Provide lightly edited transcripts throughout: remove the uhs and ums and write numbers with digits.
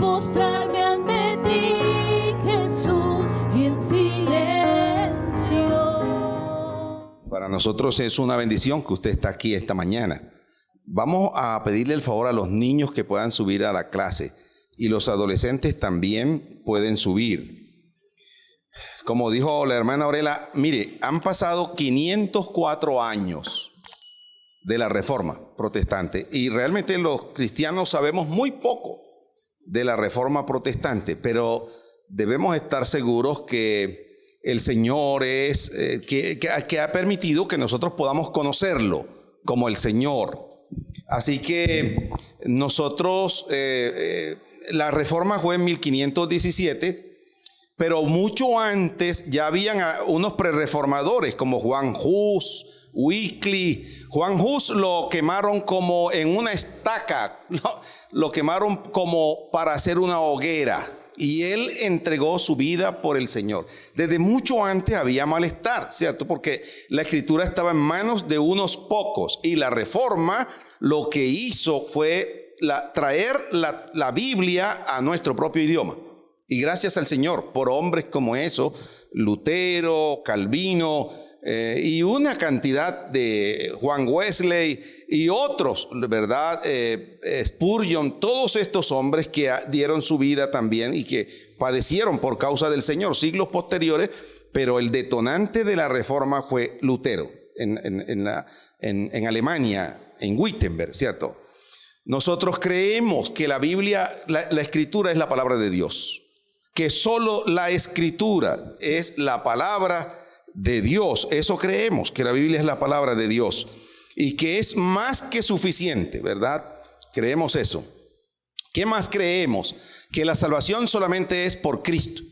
postrarme ante ti, Jesús, y en silencio. Para nosotros es una bendición que usted está aquí esta mañana. Vamos a pedirle el favor a los niños que puedan subir a la clase, y los adolescentes también pueden subir. Como dijo la hermana Aurela, mire, han pasado 504 años de la Reforma Protestante y realmente los cristianos sabemos muy poco de la Reforma Protestante, pero debemos estar seguros que el Señor es que ha permitido que nosotros podamos conocerlo como el Señor. Así que nosotros, la Reforma fue en 1517, pero mucho antes ya habían unos prerreformadores como Juan Hus, Wycliffe. Juan Hus lo quemaron como en una estaca, lo quemaron como para hacer una hoguera, y él entregó su vida por el Señor. Desde mucho antes había malestar, ¿cierto? Porque la escritura estaba en manos de unos pocos, y la Reforma lo que hizo fue traer la Biblia a nuestro propio idioma. Y gracias al Señor por hombres como eso, Lutero, Calvino, y una cantidad de Juan Wesley y otros, ¿verdad? Spurgeon, todos estos hombres que dieron su vida también y que padecieron por causa del Señor siglos posteriores, pero el detonante de la Reforma fue Lutero en Alemania, en Wittenberg, ¿cierto? Nosotros creemos que la Biblia, la Escritura es la palabra de Dios, que solo la Escritura es la palabra de Dios. Eso creemos, que la Biblia es la palabra de Dios y que es más que suficiente, ¿verdad? Creemos eso. ¿Qué más creemos? Que la salvación solamente es por Cristo.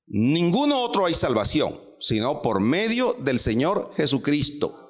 Ningún otro hay salvación, sino por medio del Señor Jesucristo,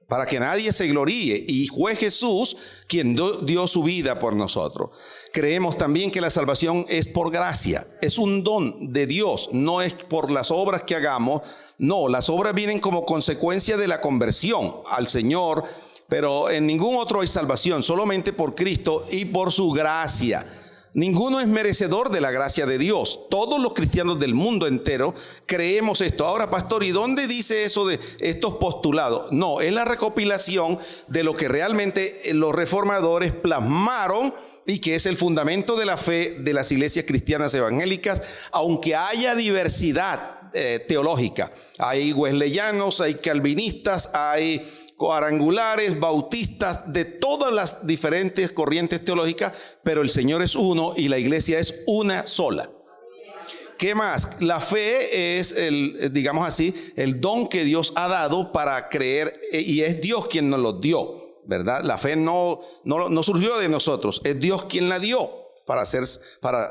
para que nadie se gloríe, y fue Jesús quien dio su vida por nosotros. Creemos también que la salvación es por gracia, es un don de Dios, no es por las obras que hagamos. No, las obras vienen como consecuencia de la conversión al Señor, pero en ningún otro hay salvación, solamente por Cristo y por su gracia. Ninguno es merecedor de la gracia de Dios. Todos los cristianos del mundo entero creemos esto. Ahora, pastor, ¿y dónde dice eso de estos postulados? No, es la recopilación de lo que realmente los reformadores plasmaron y que es el fundamento de la fe de las iglesias cristianas evangélicas, aunque haya diversidad teológica. Hay wesleyanos, hay calvinistas, hay cuadrangulares, bautistas, de todas las diferentes corrientes teológicas, pero el Señor es uno y la iglesia es una sola. ¿Qué más? La fe es digamos así, el don que Dios ha dado para creer, y es Dios quien nos lo dio, ¿verdad? La fe no surgió de nosotros, es Dios quien la dio para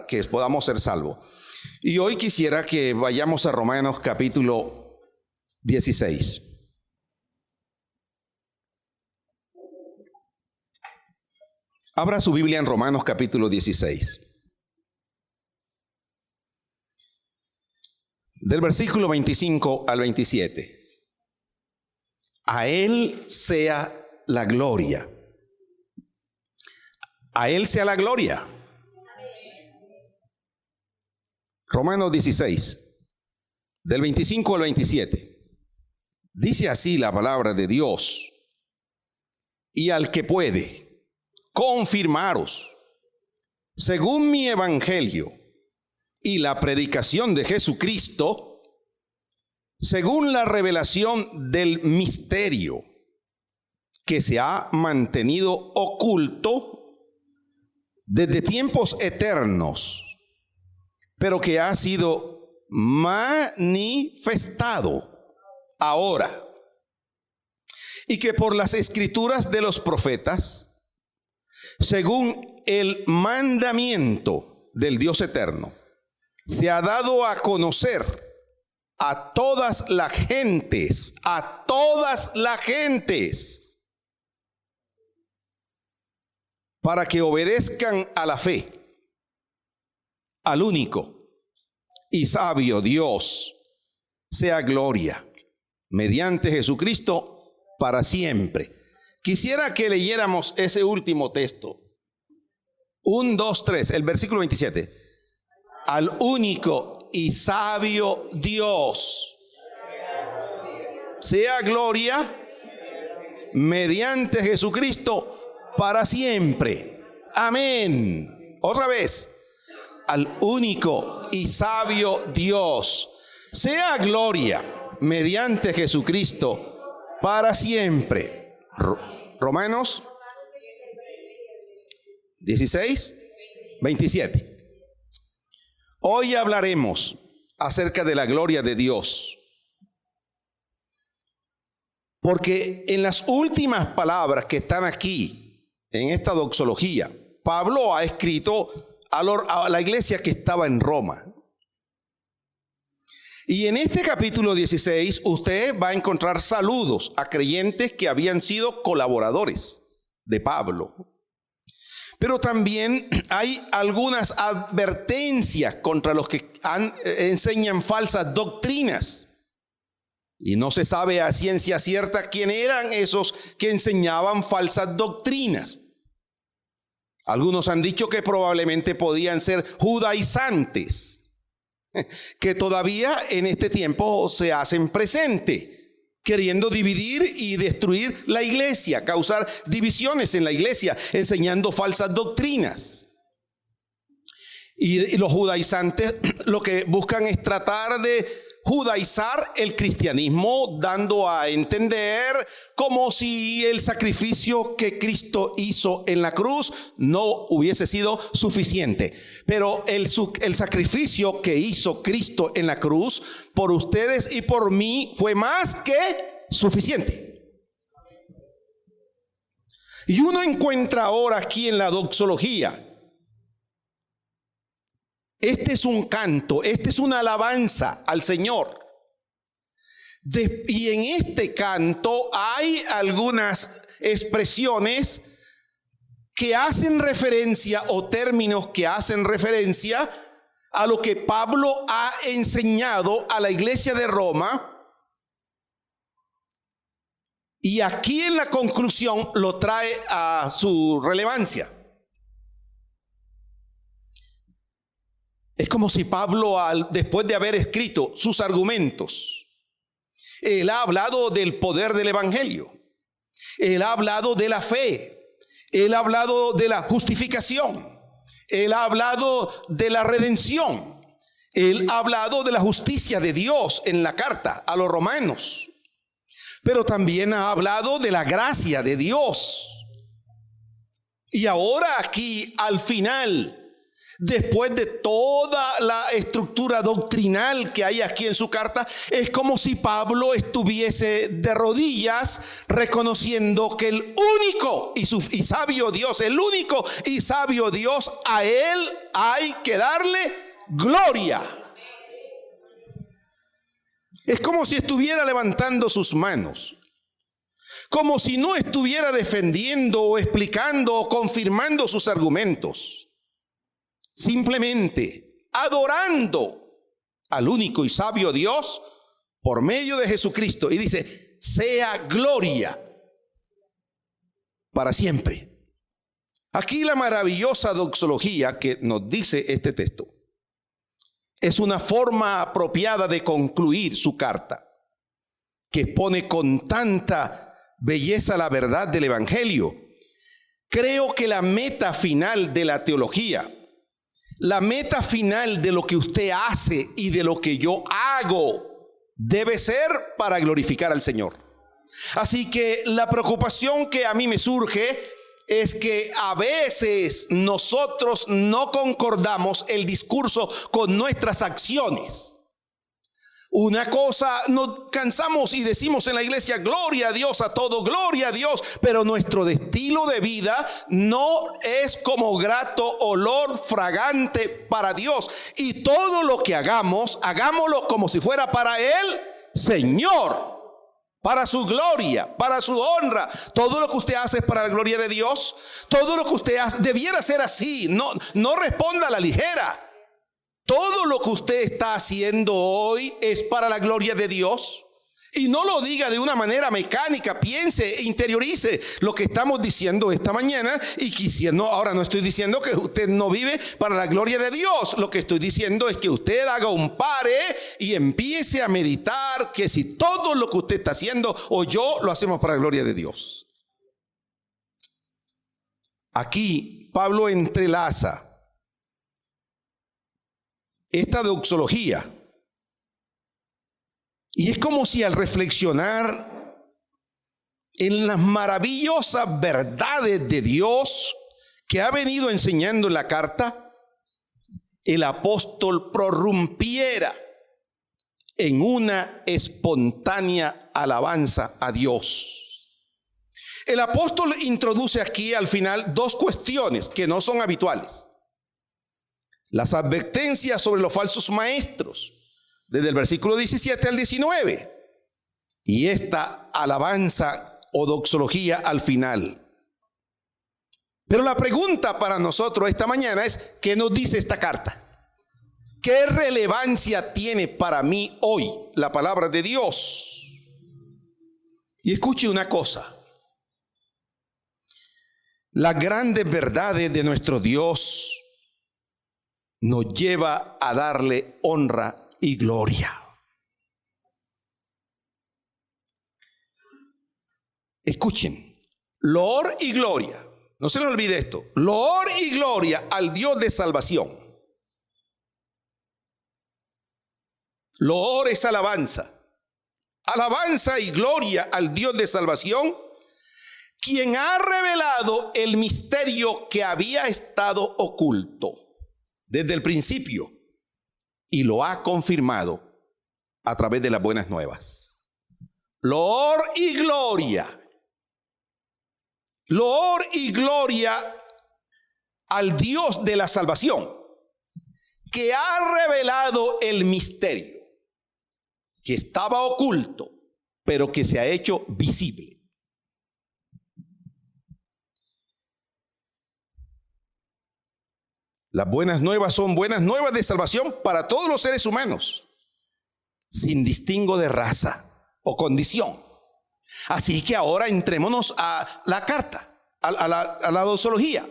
que podamos ser salvos. Y hoy quisiera que vayamos a Romanos capítulo 16. Abra su Biblia en Romanos capítulo 16. Del versículo 25 al 27. A Él sea la gloria. A Él sea la gloria. Romanos 16, del 25 al 27. Dice así la palabra de Dios: y al que puede confirmaros, según mi evangelio y la predicación de Jesucristo, según la revelación del misterio que se ha mantenido oculto desde tiempos eternos, pero que ha sido manifestado ahora, y que por las escrituras de los profetas, según el mandamiento del Dios eterno, se ha dado a conocer a todas las gentes, para que obedezcan a la fe, al único y sabio Dios, sea gloria mediante Jesucristo para siempre. Quisiera que leyéramos ese último texto. 1, 2, 3, el versículo 27. al único y sabio Dios, sea gloria mediante Jesucristo para siempre. Amén. Otra vez, al único y sabio Dios, sea gloria mediante Jesucristo para siempre. Romanos 16, 27. Hoy hablaremos acerca de la gloria de Dios, porque en las últimas palabras que están aquí, en esta doxología, Pablo ha escrito a la iglesia que estaba en Roma. Y en este capítulo 16 usted va a encontrar saludos a creyentes que habían sido colaboradores de Pablo. Pero también hay algunas advertencias contra los que enseñan falsas doctrinas. Y no se sabe a ciencia cierta quién eran esos que enseñaban falsas doctrinas. Algunos han dicho que probablemente podían ser judaizantes, que todavía en este tiempo se hacen presente, queriendo dividir y destruir la iglesia, causar divisiones en la iglesia, enseñando falsas doctrinas. Y los judaizantes lo que buscan es tratar de judaizar el cristianismo, dando a entender como si el sacrificio que Cristo hizo en la cruz no hubiese sido suficiente. Pero el sacrificio que hizo Cristo en la cruz por ustedes y por mí fue más que suficiente. Y uno encuentra ahora aquí en la doxología, este es un canto, este es una alabanza al Señor. Y en este canto hay algunas expresiones que hacen referencia, o términos que hacen referencia a lo que Pablo ha enseñado a la iglesia de Roma. Y aquí en la conclusión lo trae a su relevancia. Es como si Pablo, después de haber escrito sus argumentos, él ha hablado del poder del evangelio, él ha hablado de la fe, él ha hablado de la justificación, él ha hablado de la redención, él ha hablado de la justicia de Dios en la carta a los romanos, pero también ha hablado de la gracia de Dios. Y ahora aquí al final, después de toda la estructura doctrinal que hay aquí en su carta, es como si Pablo estuviese de rodillas reconociendo que el único y sabio Dios, el único y sabio Dios, a él hay que darle gloria. Es como si estuviera levantando sus manos, como si no estuviera defendiendo o explicando o confirmando sus argumentos. Simplemente adorando al único y sabio Dios por medio de Jesucristo. Y dice, sea gloria para siempre. Aquí la maravillosa doxología que nos dice este texto es una forma apropiada de concluir su carta, que expone con tanta belleza la verdad del evangelio. Creo que la meta final de la teología, la meta final de lo que usted hace y de lo que yo hago, debe ser para glorificar al Señor. Así que la preocupación que a mí me surge es que a veces nosotros no concordamos el discurso con nuestras acciones. Una cosa, nos cansamos y decimos en la iglesia, gloria a Dios a todo, gloria a Dios, pero nuestro estilo de vida no es como grato olor fragante para Dios. Y todo lo que hagamos, hagámoslo como si fuera para el Señor, para su gloria, para su honra. Todo lo que usted hace es para la gloria de Dios. Todo lo que usted hace debiera ser así. No responda a la ligera. Todo lo que usted está haciendo hoy es para la gloria de Dios. Y no lo diga de una manera mecánica, piense, interiorice lo que estamos diciendo esta mañana. Y ahora no estoy diciendo que usted no vive para la gloria de Dios. Lo que estoy diciendo es que usted haga un pare y empiece a meditar que si todo lo que usted está haciendo o yo lo hacemos para la gloria de Dios. Aquí Pablo entrelaza esta doxología. Y es como si al reflexionar en las maravillosas verdades de Dios que ha venido enseñando en la carta, el apóstol prorrumpiera en una espontánea alabanza a Dios. El apóstol introduce aquí al final dos cuestiones que no son habituales. Las advertencias sobre los falsos maestros, desde el versículo 17 al 19, y esta alabanza o doxología al final. Pero la pregunta para nosotros esta mañana es: ¿qué nos dice esta carta? ¿Qué relevancia tiene para mí hoy la palabra de Dios? Y escuche una cosa: las grandes verdades de nuestro Dios nos lleva a darle honra y gloria. Escuchen, loor y gloria, no se les olvide esto, loor y gloria al Dios de salvación. Loor es alabanza, alabanza y gloria al Dios de salvación, quien ha revelado el misterio que había estado oculto desde el principio y lo ha confirmado a través de las buenas nuevas. Loor y gloria al Dios de la salvación, que ha revelado el misterio que estaba oculto, pero que se ha hecho visible. Las buenas nuevas son buenas nuevas de salvación para todos los seres humanos, sin distingo de raza o condición. Así que ahora entrémonos a la carta, a la doxología,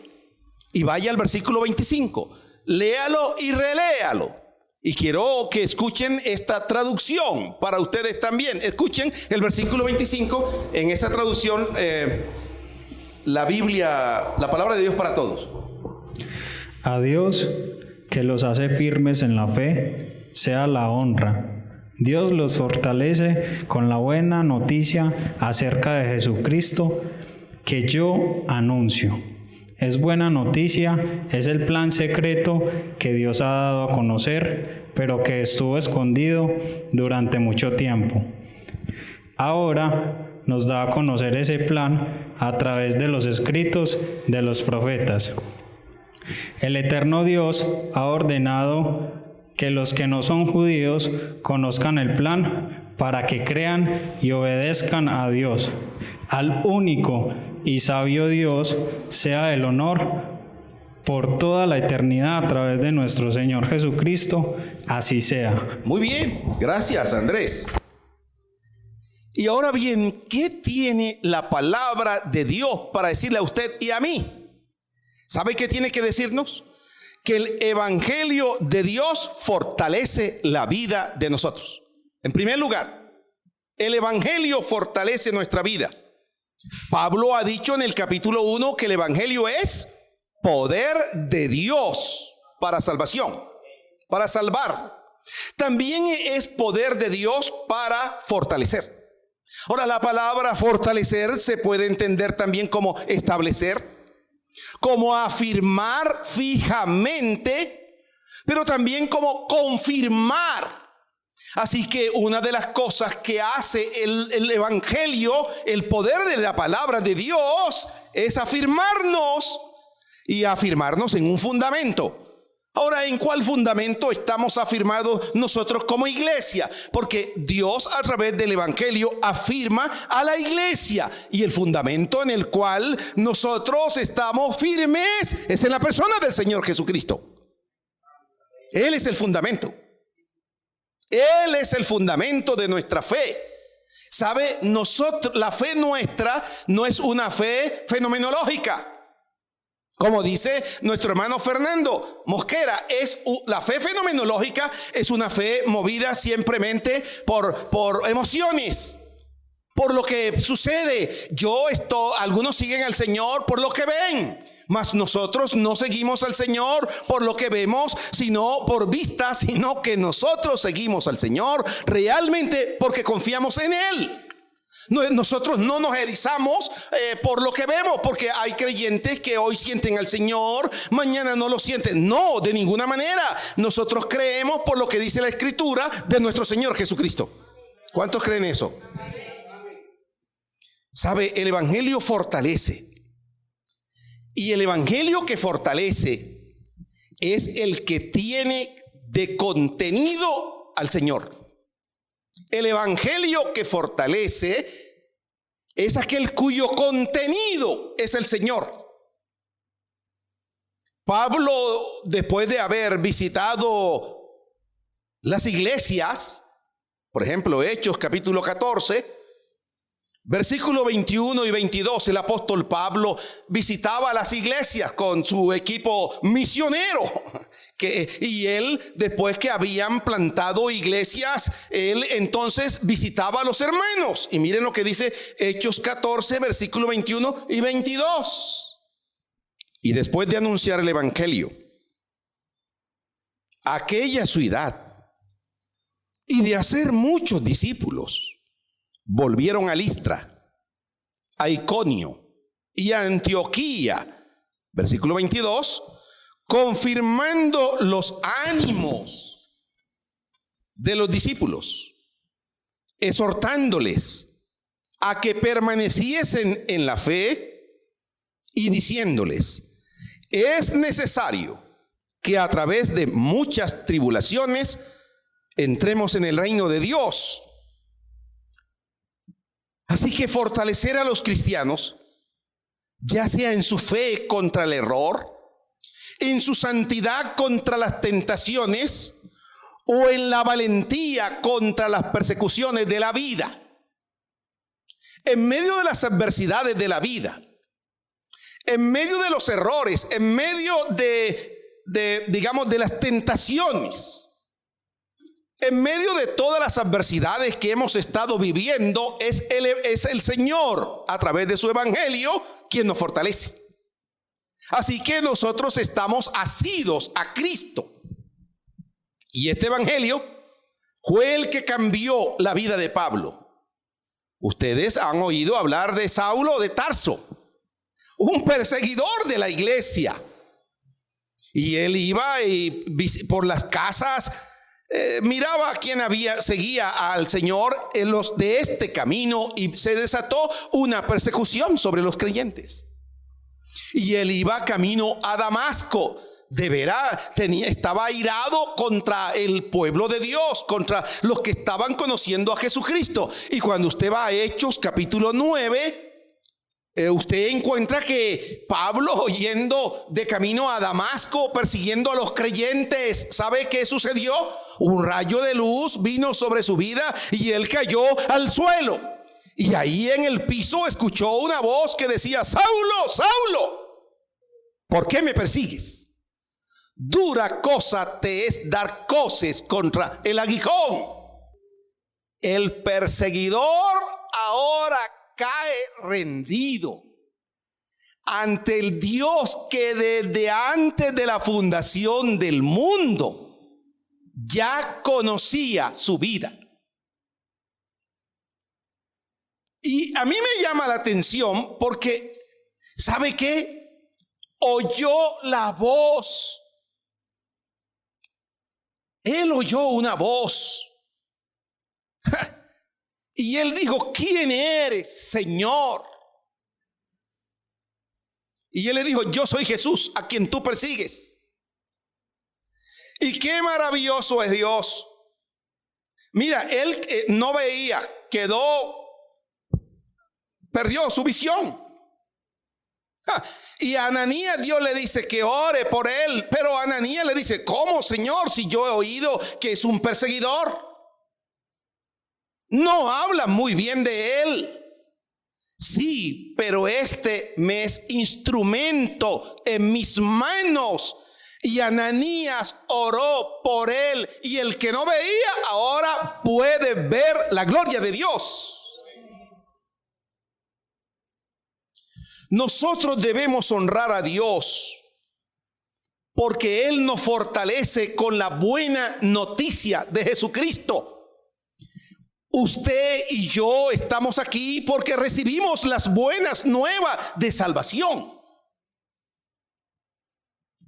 y vaya al versículo 25. Léalo y reléalo. Y quiero que escuchen esta traducción para ustedes también. Escuchen el versículo 25 en esa traducción, la Biblia, la palabra de Dios para todos. A Dios, que los hace firmes en la fe, sea la honra. Dios los fortalece con la buena noticia acerca de Jesucristo que yo anuncio. Es buena noticia, es el plan secreto que Dios ha dado a conocer, pero que estuvo escondido durante mucho tiempo. Ahora nos da a conocer ese plan a través de los escritos de los profetas. El eterno Dios ha ordenado que los que no son judíos conozcan el plan para que crean y obedezcan a Dios. Al único y sabio Dios sea el honor por toda la eternidad a través de nuestro Señor Jesucristo. Así sea. Muy bien, gracias Andrés. Y ahora bien, ¿qué tiene la palabra de Dios para decirle a usted y a mí? ¿Sabe qué tiene que decirnos? Que el evangelio de Dios fortalece la vida de nosotros. En primer lugar, el evangelio fortalece nuestra vida. Pablo ha dicho en el capítulo 1 que el evangelio es poder de Dios para salvación, para salvar. También es poder de Dios para fortalecer. Ahora, la palabra fortalecer se puede entender también como establecer, como afirmar fijamente, pero también como confirmar. Así que una de las cosas que hace el evangelio, el poder de la palabra de Dios, es afirmarnos y afirmarnos en un fundamento. Ahora, ¿en cuál fundamento estamos afirmados nosotros como iglesia? Porque Dios a través del evangelio afirma a la iglesia, y el fundamento en el cual nosotros estamos firmes es en la persona del Señor Jesucristo. Él es el fundamento. Él es el fundamento de nuestra fe. ¿Sabe? La fe nuestra no es una fe fenomenológica. Como dice nuestro hermano Fernando Mosquera, la fe fenomenológica es una fe movida simplemente por emociones, por lo que sucede. Algunos siguen al Señor por lo que ven, mas nosotros no seguimos al Señor por lo que vemos, sino por vista, sino que nosotros seguimos al Señor realmente porque confiamos en Él. Nosotros no nos erizamos por lo que vemos, porque hay creyentes que hoy sienten al Señor, mañana no lo sienten. No, de ninguna manera. Nosotros creemos por lo que dice la Escritura de nuestro Señor Jesucristo. ¿Cuántos creen eso? ¿Sabe? El Evangelio fortalece. Y el Evangelio que fortalece es el que tiene de contenido al Señor. El Evangelio que fortalece es aquel cuyo contenido es el Señor. Pablo, después de haber visitado las iglesias, por ejemplo, Hechos capítulo 14, versículo 21 y 22, el apóstol Pablo visitaba las iglesias con su equipo misionero. Y él, después que habían plantado iglesias, él entonces visitaba a los hermanos. Y miren lo que dice Hechos 14, versículo 21 y 22. Y después de anunciar el evangelio, aquella ciudad, y de hacer muchos discípulos, volvieron a Listra, a Iconio y a Antioquía, versículo 22, confirmando los ánimos de los discípulos, exhortándoles a que permaneciesen en la fe y diciéndoles: es necesario que a través de muchas tribulaciones entremos en el reino de Dios. Así que fortalecer a los cristianos, ya sea en su fe contra el error, en su santidad contra las tentaciones, o en la valentía contra las persecuciones de la vida. En medio de las adversidades de la vida, en medio de los errores, en medio de las tentaciones, en medio de todas las adversidades que hemos estado viviendo, es el Señor, a través de su evangelio, quien nos fortalece. Así que nosotros estamos asidos a Cristo. Y este evangelio fue el que cambió la vida de Pablo. Ustedes han oído hablar de Saulo de Tarso, un perseguidor de la iglesia. Y él iba por las casas, miraba a quien seguía al Señor en los de este camino, y se desató una persecución sobre los creyentes. Y él iba camino a Damasco. De veras, estaba airado contra el pueblo de Dios, contra los que estaban conociendo a Jesucristo. Y cuando usted va a Hechos capítulo 9, usted encuentra que Pablo, yendo de camino a Damasco, persiguiendo a los creyentes, ¿sabe qué sucedió? Un rayo de luz vino sobre su vida y él cayó al suelo. Y ahí en el piso escuchó una voz que decía: Saulo, Saulo, ¿por qué me persigues? Dura cosa te es dar coces contra el aguijón. El perseguidor ahora cae rendido ante el Dios que desde antes de la fundación del mundo ya conocía su vida. Y a mí me llama la atención porque, ¿sabe qué? Oyó la voz. Él oyó una voz. Y él dijo: ¿quién eres, Señor? Y él le dijo: yo soy Jesús, a quien tú persigues. Y qué maravilloso es Dios. Mira, él no veía, perdió su visión. Y a Ananías Dios le dice que ore por él. Pero Ananías le dice: ¿cómo, Señor, si yo he oído que es un perseguidor? no hablan muy bien de él. Sí, pero este me es instrumento en mis manos. Y Ananías oró por él, y el que no veía ahora puede ver la gloria de Dios. Nosotros debemos honrar a Dios porque Él nos fortalece con la buena noticia de Jesucristo. Usted y yo estamos aquí porque recibimos las buenas nuevas de salvación.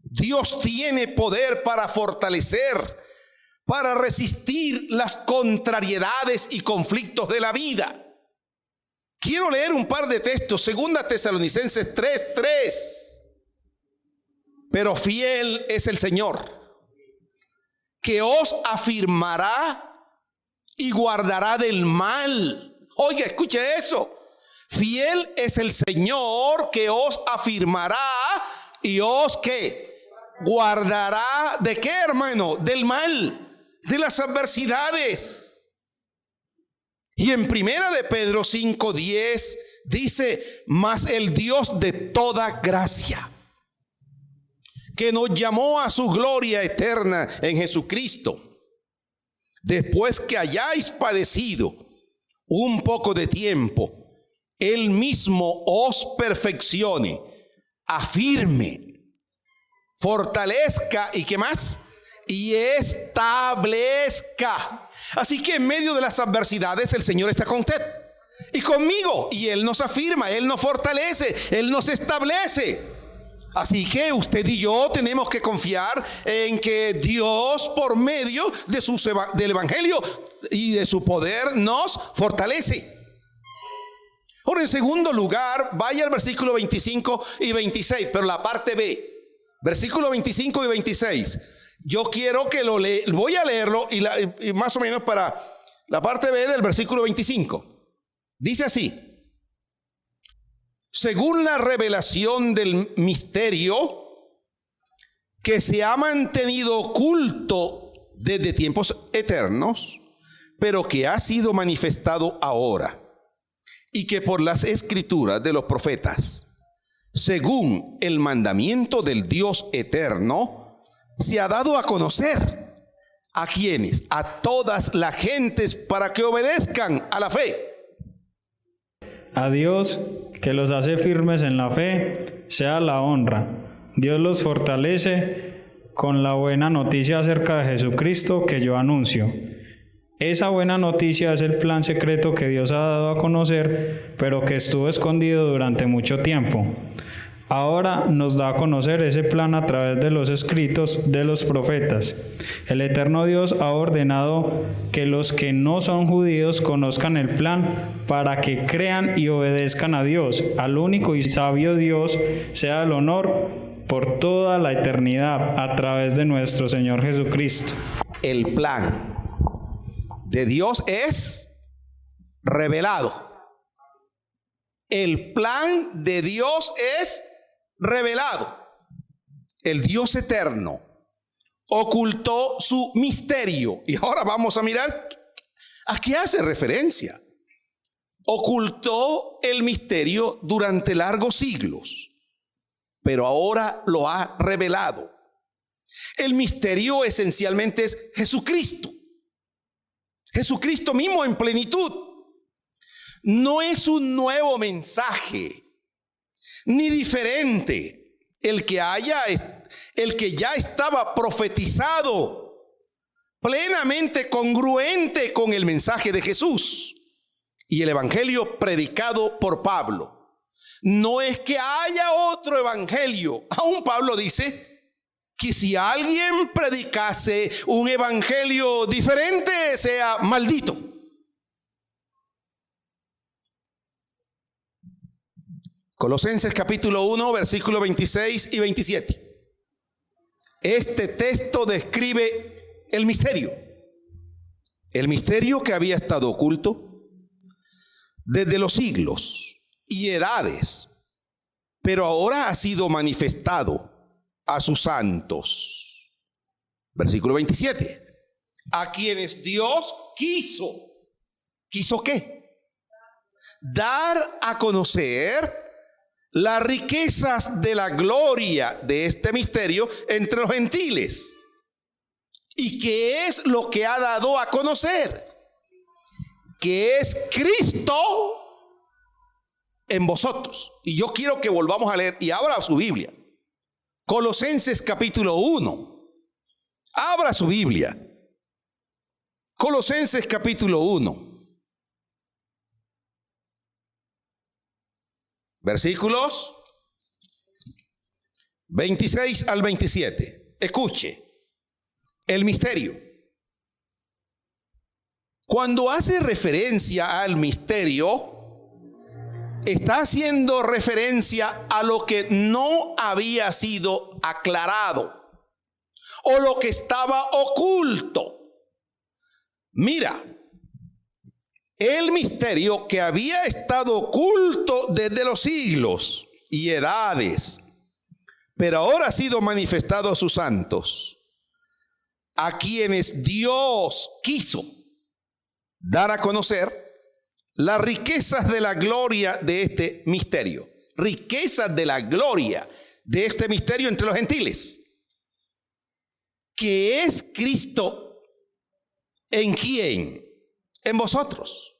Dios tiene poder para fortalecer, para resistir las contrariedades y conflictos de la vida. Quiero leer un par de textos. 2 Tesalonicenses 3:3. Pero fiel es el Señor, que os afirmará y guardará del mal. Oiga, escuche eso. Fiel es el Señor, que os afirmará y os ¿qué? Guardará ¿de qué, hermano? Del mal, de las adversidades. Y en 1 de Pedro 5:10 dice: mas el Dios de toda gracia, que nos llamó a su gloria eterna en Jesucristo, después que hayáis padecido un poco de tiempo, Él mismo os perfeccione, afirme, fortalezca y ¿qué más? Y establezca. Así que en medio de las adversidades el Señor está con usted y conmigo, y Él nos afirma, Él nos fortalece, Él nos establece. Así que usted y yo tenemos que confiar en que Dios, por medio de del Evangelio y de su poder, nos fortalece. Ahora, en segundo lugar, vaya al versículo 25 y 26, pero la parte B, versículo 25 y 26. Yo quiero que lo lea, voy a leerlo y más o menos para la parte B del versículo 25. Dice así: según la revelación del misterio que se ha mantenido oculto desde tiempos eternos, pero que ha sido manifestado ahora, y que por las escrituras de los profetas, según el mandamiento del Dios eterno, se ha dado a conocer. ¿A quiénes? A todas las gentes, para que obedezcan a la fe. A Dios, que los hace firmes en la fe, sea la honra. Dios los fortalece con la buena noticia acerca de Jesucristo que yo anuncio. Esa buena noticia es el plan secreto que Dios ha dado a conocer, pero que estuvo escondido durante mucho tiempo. Ahora nos da a conocer ese plan a través de los escritos de los profetas. El eterno Dios ha ordenado que los que no son judíos conozcan el plan para que crean y obedezcan a Dios. Al único y sabio Dios sea el honor por toda la eternidad a través de nuestro Señor Jesucristo. El plan de Dios es revelado. El plan de Dios es revelado. El Dios eterno ocultó su misterio. Y ahora vamos a mirar a qué hace referencia. Ocultó el misterio durante largos siglos, pero ahora lo ha revelado. El misterio esencialmente es Jesucristo. Jesucristo mismo en plenitud. No es un nuevo mensaje, ni diferente el que ya estaba profetizado, plenamente congruente con el mensaje de Jesús y el evangelio predicado por Pablo. No es que haya otro evangelio. Aún Pablo dice que si alguien predicase un evangelio diferente, sea maldito. Colosenses capítulo 1, versículos 26 y 27. Este texto describe el misterio que había estado oculto desde los siglos y edades, pero ahora ha sido manifestado a sus santos. Versículo 27. A quienes Dios quiso ¿Quiso qué? Dar a conocer las riquezas de la gloria de este misterio entre los gentiles. ¿Y qué es lo que ha dado a conocer? Que es Cristo en vosotros. Y yo quiero que volvamos a leer y abra su Biblia. Colosenses capítulo 1. Abra su Biblia. Colosenses capítulo 1. Versículos 26 al 27. Escuche. El misterio. Cuando hace referencia al misterio, está haciendo referencia a lo que no había sido aclarado o lo que estaba oculto. Mira, el misterio que había estado oculto desde los siglos y edades, pero ahora ha sido manifestado a sus santos, a quienes Dios quiso dar a conocer las riquezas de la gloria de este misterio. Riquezas de la gloria de este misterio entre los gentiles. Que es Cristo en quién? En vosotros.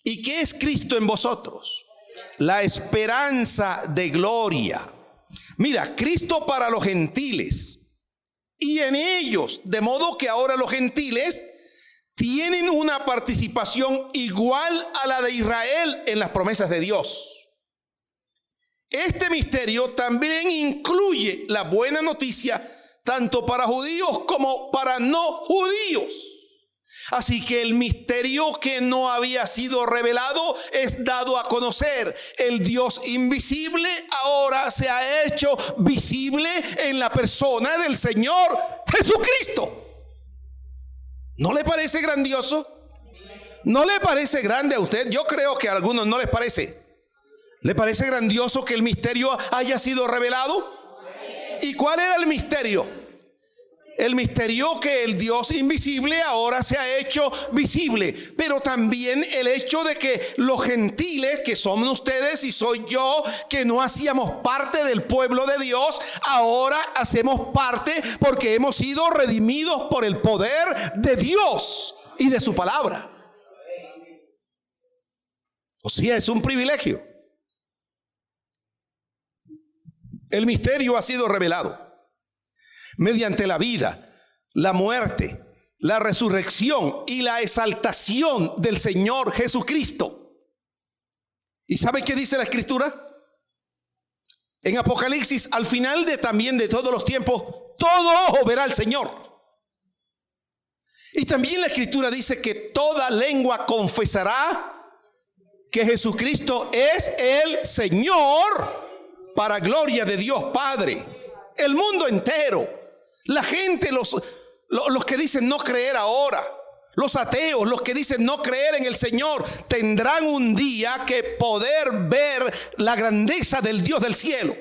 ¿Y qué es Cristo en vosotros? La esperanza de gloria. Mira, Cristo para los gentiles y en ellos, de modo que ahora los gentiles tienen una participación igual a la de Israel en las promesas de Dios. Este misterio también incluye la buena noticia tanto para judíos como para no judíos. Así que el misterio que no había sido revelado es dado a conocer. El Dios invisible ahora se ha hecho visible en la persona del Señor Jesucristo. ¿No le parece grandioso? ¿No le parece grande a usted? Yo creo que a algunos no les parece. ¿Le parece grandioso que el misterio haya sido revelado? ¿Y cuál era el misterio? El misterio que el Dios invisible ahora se ha hecho visible, pero también el hecho de que los gentiles, que son ustedes y soy yo, que no hacíamos parte del pueblo de Dios, ahora hacemos parte porque hemos sido redimidos por el poder de Dios y de su palabra. O sea, es un privilegio. El misterio ha sido revelado mediante la vida, la muerte, la resurrección y la exaltación del Señor Jesucristo. ¿Y sabe qué dice la Escritura? En Apocalipsis, al final también de todos los tiempos, todo ojo verá al Señor. Y también la Escritura dice que toda lengua confesará que Jesucristo es el Señor, para gloria de Dios Padre. El mundo entero. La gente, los que dicen no creer ahora, los ateos, los que dicen no creer en el Señor, tendrán un día que poder ver la grandeza del Dios del cielo.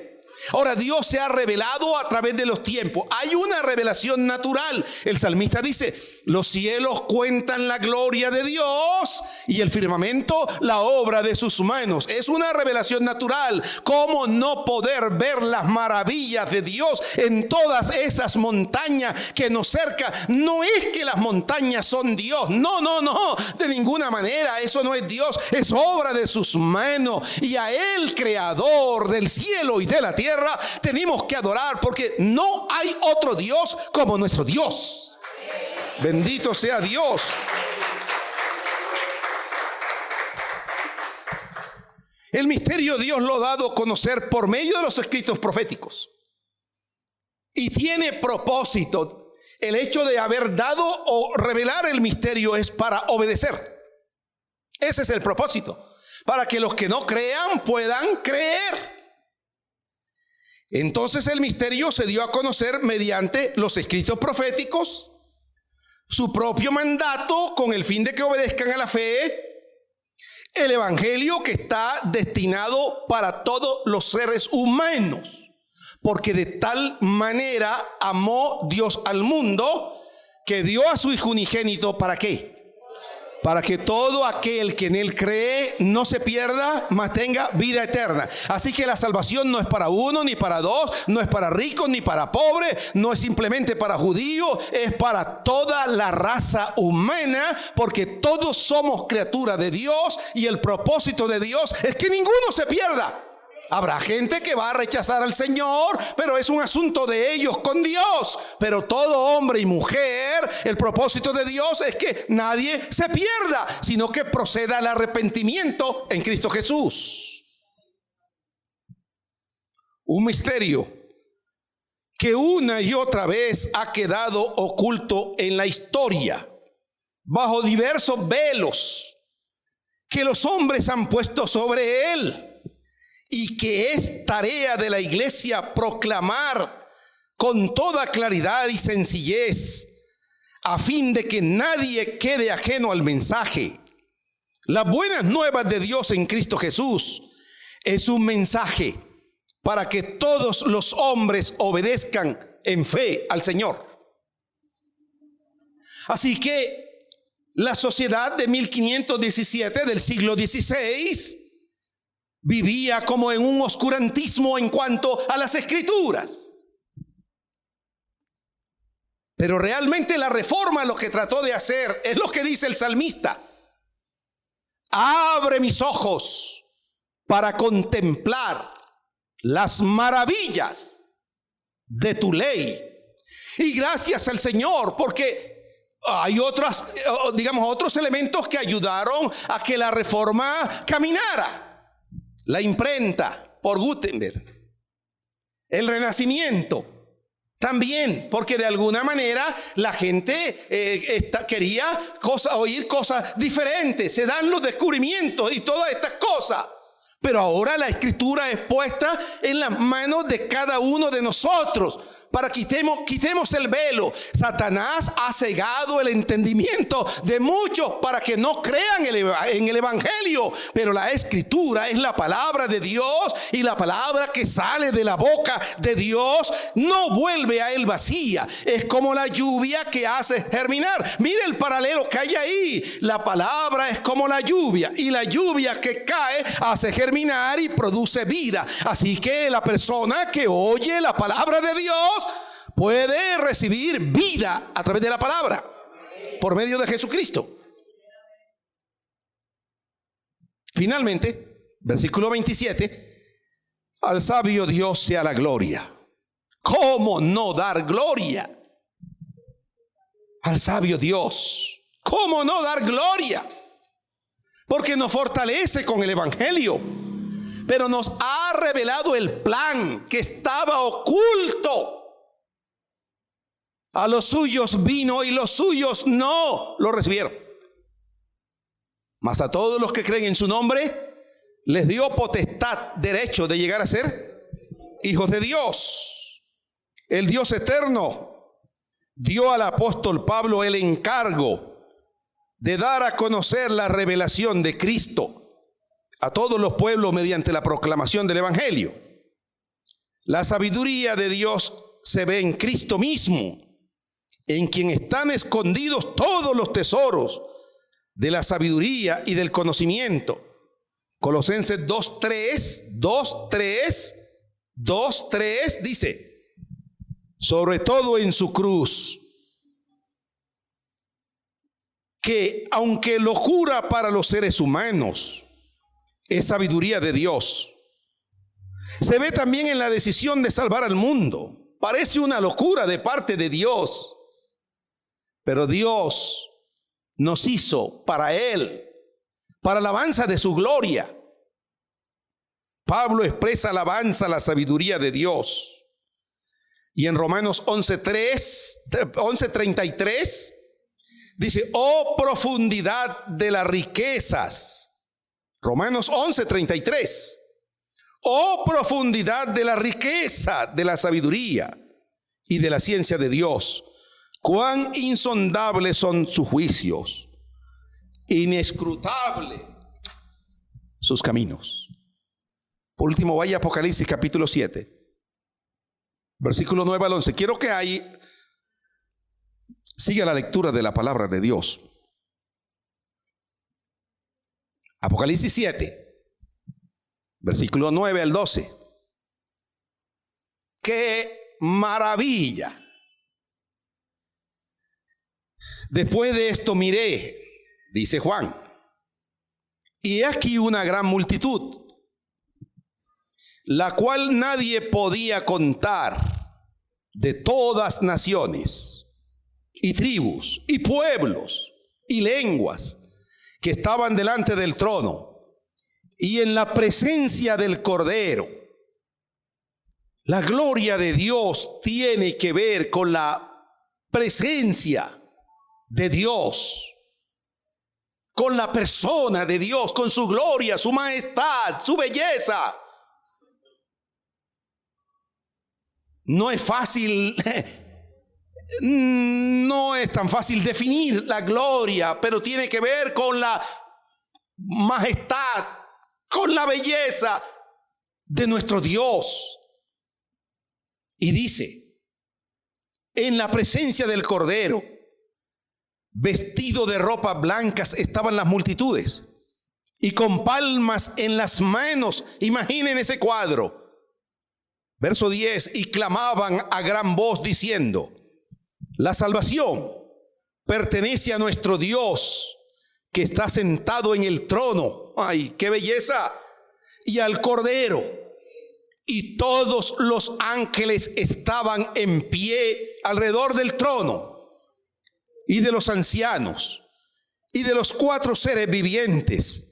Ahora, Dios se ha revelado a través de los tiempos. Hay una revelación natural. El salmista dice: los cielos cuentan la gloria de Dios y el firmamento la obra de sus manos. Es una revelación natural. ¿Cómo no poder ver las maravillas de Dios en todas esas montañas que nos cercan? No es que las montañas son Dios. No, de ninguna manera. Eso no es Dios. Es obra de sus manos. Y a Él, creador del cielo y de la tierra, tenemos que adorar, porque no hay otro Dios como nuestro Dios. Bendito sea Dios. El misterio Dios lo ha dado a conocer por medio de los escritos proféticos. Y tiene propósito. El hecho de haber dado o revelar el misterio es para obedecer. Ese es el propósito. Para que los que no crean puedan creer. Entonces el misterio se dio a conocer mediante los escritos proféticos, su propio mandato con el fin de que obedezcan a la fe, el evangelio que está destinado para todos los seres humanos, porque de tal manera amó Dios al mundo que dio a su Hijo unigénito. ¿Para qué? para que todo aquel que en él cree no se pierda, mas tenga vida eterna. Así que la salvación no es para uno ni para dos, no es para ricos ni para pobres, no es simplemente para judíos, es para toda la raza humana, porque todos somos criaturas de Dios y el propósito de Dios es que ninguno se pierda. Habrá gente que va a rechazar al Señor, pero es un asunto de ellos con Dios. Pero todo hombre y mujer, el propósito de Dios es que nadie se pierda, sino que proceda al arrepentimiento en Cristo Jesús. Un misterio que una y otra vez ha quedado oculto en la historia, bajo diversos velos que los hombres han puesto sobre él. Y que es tarea de la iglesia proclamar con toda claridad y sencillez, a fin de que nadie quede ajeno al mensaje. Las buenas nuevas de Dios en Cristo Jesús es un mensaje para que todos los hombres obedezcan en fe al Señor. Así que la sociedad de 1517 del siglo XVI vivía como en un oscurantismo en cuanto a las escrituras. Pero realmente la reforma lo que trató de hacer es lo que dice el salmista: abre mis ojos para contemplar las maravillas de tu ley. Y gracias al Señor, porque hay otros elementos que ayudaron a que la reforma caminara. La imprenta por Gutenberg, el Renacimiento también, porque de alguna manera la gente quería oír cosas diferentes. Se dan los descubrimientos y todas estas cosas. Pero ahora la escritura es puesta en las manos de cada uno de nosotros. Para quitemos el velo. Satanás ha cegado el entendimiento de muchos para que no crean en el evangelio. Pero la escritura es la palabra de Dios, y la palabra que sale de la boca de Dios no vuelve a él vacía. Es como la lluvia que hace germinar. Mire el paralelo que hay ahí. La palabra es como la lluvia, y la lluvia que cae hace germinar y produce vida. Así que la persona que oye la palabra de Dios puede recibir vida a través de la palabra, por medio de Jesucristo. Finalmente, versículo 27: al sabio Dios sea la gloria. ¿Cómo no dar gloria al sabio Dios? ¿Cómo no dar gloria? Porque nos fortalece con el evangelio, pero nos ha revelado el plan que estaba oculto. A los suyos vino y los suyos no lo recibieron. Mas a todos los que creen en su nombre les dio potestad, derecho de llegar a ser hijos de Dios. El Dios eterno dio al apóstol Pablo el encargo de dar a conocer la revelación de Cristo a todos los pueblos mediante la proclamación del evangelio. La sabiduría de Dios se ve en Cristo mismo, en quien están escondidos todos los tesoros de la sabiduría y del conocimiento. Colosenses 2:3 dice: sobre todo en su cruz, que aunque locura para los seres humanos, es sabiduría de Dios. Se ve también en la decisión de salvar al mundo. Parece una locura de parte de Dios, pero Dios nos hizo para Él, para alabanza de su gloria. Pablo expresa alabanza a la sabiduría de Dios. Y en Romanos 11:33 dice: oh profundidad de las riquezas. Romanos 11:33. Oh profundidad de la riqueza de la sabiduría y de la ciencia de Dios. Cuán insondables son sus juicios, inescrutable sus caminos. Por último, vaya a Apocalipsis capítulo 7, versículo 9 al 11. Quiero que siga la lectura de la palabra de Dios. Apocalipsis 7, versículo 9 al 12. ¡Qué maravilla! Después de esto miré, dice Juan, y he aquí una gran multitud, la cual nadie podía contar, de todas naciones y tribus y pueblos y lenguas, que estaban delante del trono y en la presencia del Cordero. La gloria de Dios tiene que ver con la presencia de Dios, con la persona de Dios, con su gloria, su majestad, su belleza. No es fácil, no es tan fácil definir la gloria, pero tiene que ver con la majestad, con la belleza de nuestro Dios. Y dice, en la presencia del Cordero, vestido de ropas blancas, estaban las multitudes, y con palmas en las manos. Imaginen ese cuadro. Verso 10, y clamaban a gran voz diciendo, la salvación pertenece a nuestro Dios, que está sentado en el trono. ¡Ay, qué belleza! Y al Cordero. Y todos los ángeles estaban en pie alrededor del trono, y de los ancianos, y de los 4 seres vivientes.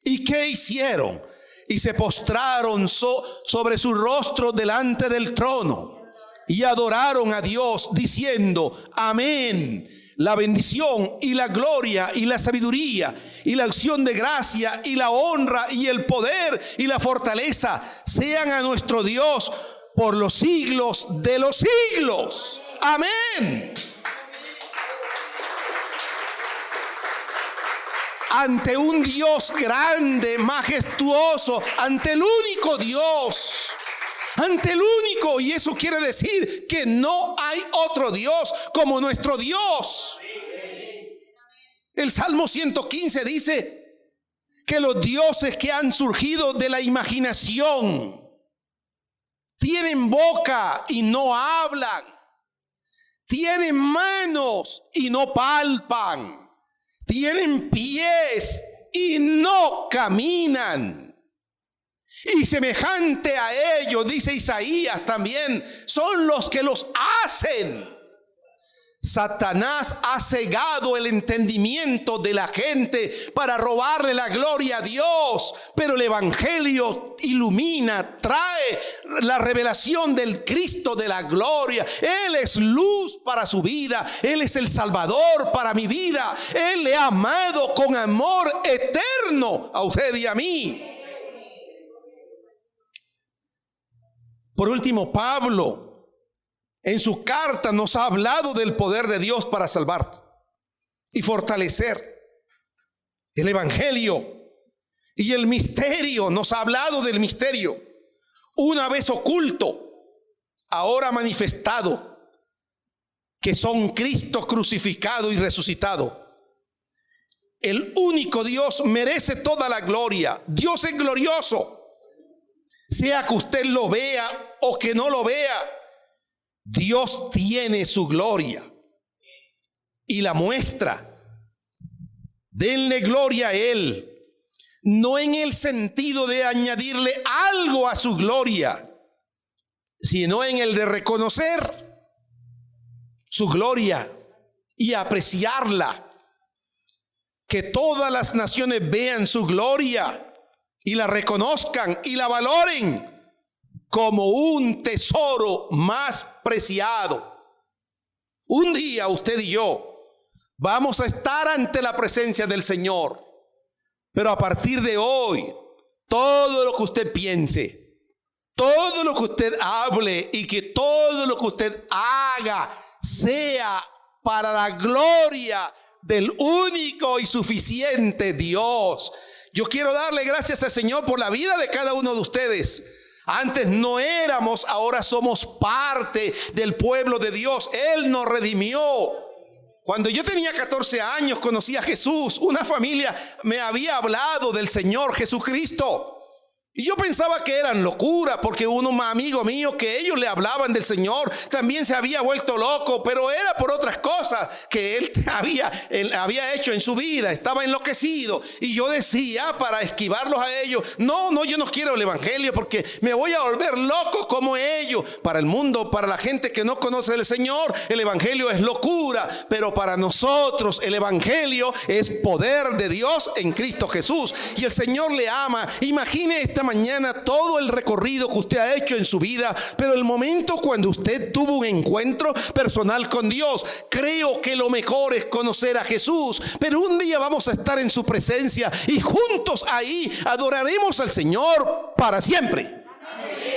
¿Y qué hicieron? Y se postraron sobre su rostro delante del trono, y adoraron a Dios, diciendo, amén. La bendición y la gloria y la sabiduría y la acción de gracia y la honra y el poder y la fortaleza sean a nuestro Dios por los siglos de los siglos. Amén. Ante un Dios grande, majestuoso, ante el único Dios, ante el único, y eso quiere decir que no hay otro Dios como nuestro Dios. El Salmo 115 dice que los dioses que han surgido de la imaginación tienen boca y no hablan, tienen manos y no palpan, tienen pies y no caminan. Y semejante a ellos, dice Isaías también, son los que los hacen. Satanás ha cegado el entendimiento de la gente para robarle la gloria a Dios, pero el Evangelio ilumina, trae la revelación del Cristo de la gloria. Él es luz para su vida, Él es el Salvador para mi vida. Él le ha amado con amor eterno a usted y a mí. Por último, Pablo en su carta nos ha hablado del poder de Dios para salvar y fortalecer. El Evangelio y el misterio, nos ha hablado del misterio, una vez oculto, ahora manifestado, que son Cristo crucificado y resucitado. El único Dios merece toda la gloria. Dios es glorioso. Sea que usted lo vea o que no lo vea, Dios tiene su gloria y la muestra. Denle gloria a Él, no en el sentido de añadirle algo a su gloria, sino en el de reconocer su gloria y apreciarla. Que todas las naciones vean su gloria y la reconozcan y la valoren como un tesoro más preciado. Un día usted y yo vamos a estar ante la presencia del Señor, pero a partir de hoy, todo lo que usted piense, todo lo que usted hable y que todo lo que usted haga sea para la gloria del único y suficiente Dios. Yo quiero darle gracias al Señor por la vida de cada uno de ustedes. Antes no éramos, ahora somos parte del pueblo de Dios. Él nos redimió Cuando yo tenía 14 años conocí a Jesús. Una familia me había hablado del Señor Jesucristo. Y yo pensaba que eran locura, porque un amigo mío que ellos le hablaban del Señor también se había vuelto loco, pero era por otras cosas que él había hecho en su vida. Estaba enloquecido. Y yo decía, para esquivarlos a ellos, no, yo no quiero el evangelio porque me voy a volver loco como ellos. Para el mundo, para la gente que no conoce del Señor, el evangelio es locura, pero para nosotros el evangelio es poder de Dios en Cristo Jesús. Y el Señor le ama. Imagine esta mañana todo el recorrido que usted ha hecho en su vida, pero el momento cuando usted tuvo un encuentro personal con Dios. Creo que lo mejor es conocer a Jesús, pero un día vamos a estar en su presencia y juntos ahí adoraremos al Señor para siempre.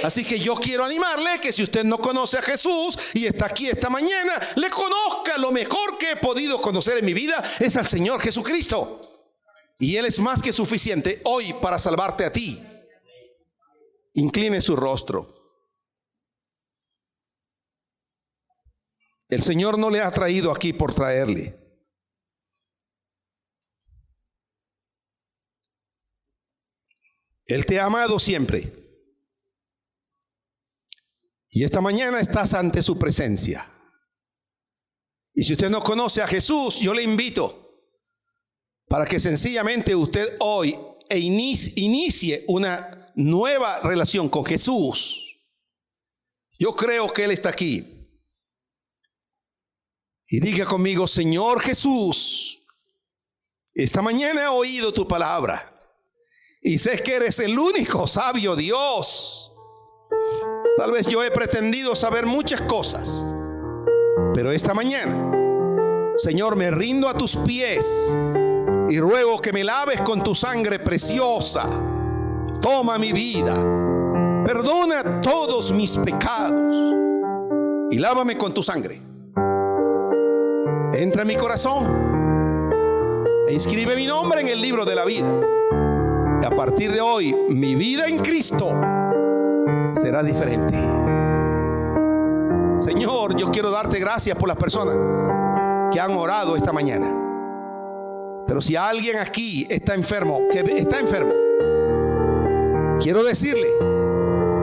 Así que yo quiero animarle que si usted no conoce a Jesús y está aquí esta mañana, le conozca. Lo mejor que he podido conocer en mi vida es al Señor Jesucristo, y Él es más que suficiente hoy para salvarte a ti. Incline su rostro. El Señor no le ha traído aquí por traerle. Él te ha amado siempre. Y esta mañana estás ante su presencia. Y si usted no conoce a Jesús, yo le invito para que sencillamente usted hoy inicie una nueva relación con Jesús. Yo creo que Él está aquí. Y diga conmigo: Señor Jesús, esta mañana he oído tu palabra y sé que eres el único sabio Dios. Tal vez yo he pretendido saber muchas cosas, pero esta mañana, Señor, me rindo a tus pies y ruego que me laves con tu sangre preciosa. Toma mi vida, perdona todos mis pecados y lávame con tu sangre. Entra en mi corazón e inscribe mi nombre en el libro de la vida. Y a partir de hoy, mi vida en Cristo será diferente. Señor, yo quiero darte gracias por las personas que han orado esta mañana. Pero si alguien aquí está enfermo, quiero decirle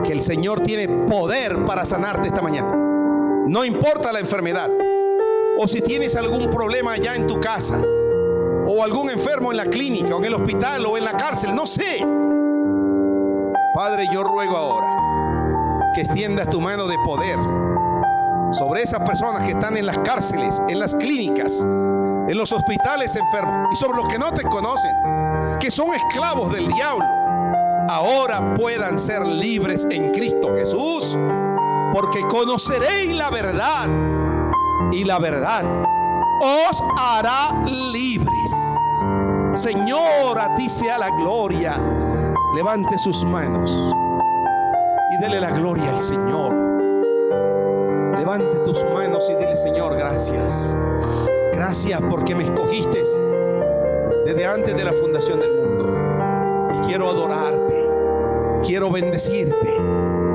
que el Señor tiene poder para sanarte esta mañana. No importa la enfermedad, o si tienes algún problema allá en tu casa, o algún enfermo en la clínica, o en el hospital, o en la cárcel, no sé. Padre, yo ruego ahora que extiendas tu mano de poder sobre esas personas que están en las cárceles, en las clínicas, en los hospitales enfermos, y sobre los que no te conocen, que son esclavos del diablo. Ahora puedan ser libres en Cristo Jesús, porque conoceréis la verdad y la verdad os hará libres. Señor, a ti sea la gloria. Levante sus manos y dele la gloria al Señor. Levante tus manos y dile: Señor, gracias. Gracias porque me escogiste desde antes de la fundación del mundo. Y quiero adorarte, quiero bendecirte,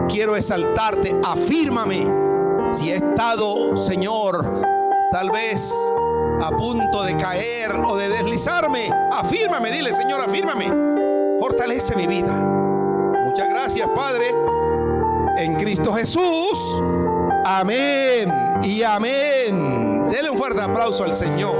quiero exaltarte. Afírmame. Si he estado, Señor, tal vez a punto de caer o de deslizarme, afírmame. Dile: Señor, afírmame. Fortalece mi vida. Muchas gracias, Padre, en Cristo Jesús. Amén y amén. Dele un fuerte aplauso al Señor.